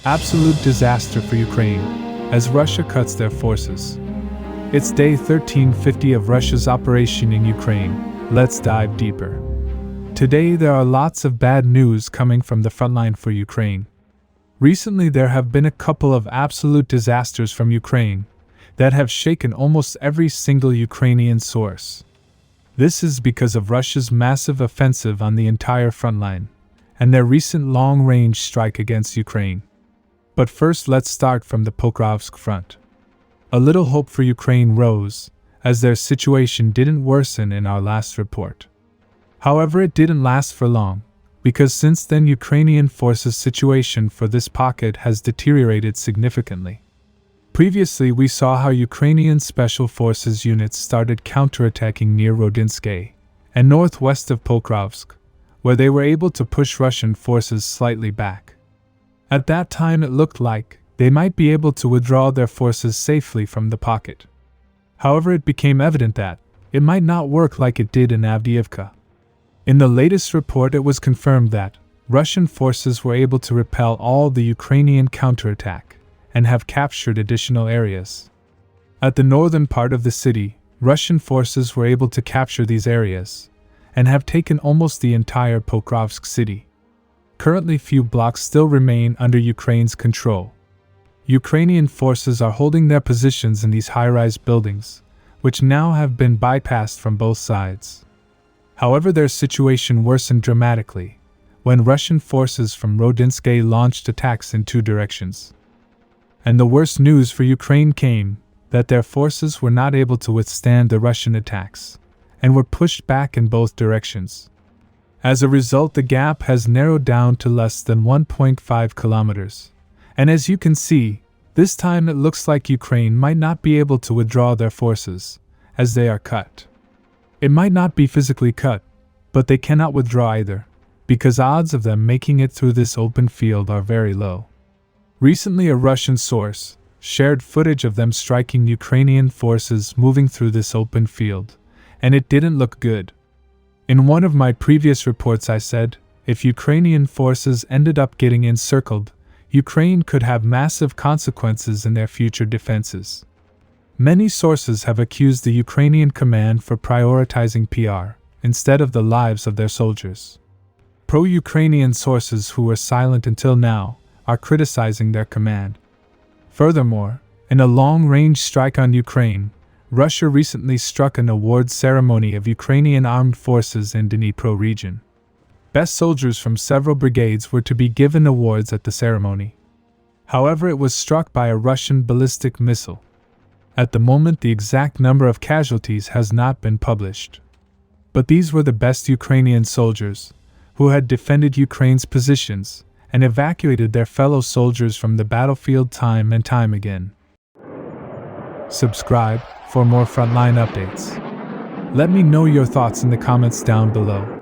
Absolute disaster for Ukraine, as Russia cuts their forces. It's day 1350 of Russia's operation in Ukraine. Let's dive deeper. Today there are lots of bad news coming from the frontline for Ukraine. Recently there have been a couple of absolute disasters from Ukraine that have shaken almost every single Ukrainian source. This is because of Russia's massive offensive on the entire frontline, and their recent long-range strike against Ukraine. But first let's start from the Pokrovsk front. A little hope for Ukraine rose, as their situation didn't worsen in our last report. However, it didn't last for long, because since then Ukrainian forces' situation for this pocket has deteriorated significantly. Previously we saw how Ukrainian Special Forces units started counterattacking near Rodinske and northwest of Pokrovsk, where they were able to push Russian forces slightly back. At that time it looked like they might be able to withdraw their forces safely from the pocket. However, it became evident that it might not work like it did in Avdiivka. In the latest report it was confirmed that Russian forces were able to repel all the Ukrainian counterattack and have captured additional areas. At the northern part of the city, Russian forces were able to capture these areas and have taken almost the entire Pokrovsk city. Currently few blocks still remain under Ukraine's control. Ukrainian forces are holding their positions in these high-rise buildings, which now have been bypassed from both sides. However, their situation worsened dramatically when Russian forces from Rodinske launched attacks in two directions. And the worst news for Ukraine came that their forces were not able to withstand the Russian attacks and were pushed back in both directions. As a result, the gap has narrowed down to less than 1.5 kilometers. And as you can see, this time it looks like Ukraine might not be able to withdraw their forces, as they are cut. It might not be physically cut, but they cannot withdraw either, because odds of them making it through this open field are very low. Recently a Russian source shared footage of them striking Ukrainian forces moving through this open field, and it didn't look good. In one of my previous reports I said, if Ukrainian forces ended up getting encircled, Ukraine could have massive consequences in their future defenses. Many sources have accused the Ukrainian command for prioritizing PR instead of the lives of their soldiers. Pro-Ukrainian sources who were silent until now are criticizing their command. Furthermore, in a long-range strike on Ukraine, Russia recently struck an awards ceremony of Ukrainian armed forces in Dnipro region. Best soldiers from several brigades were to be given awards at the ceremony. However, it was struck by a Russian ballistic missile. At the moment, the exact number of casualties has not been published. But these were the best Ukrainian soldiers, who had defended Ukraine's positions and evacuated their fellow soldiers from the battlefield time and time again. Subscribe for more frontline updates. Let me know your thoughts in the comments down below.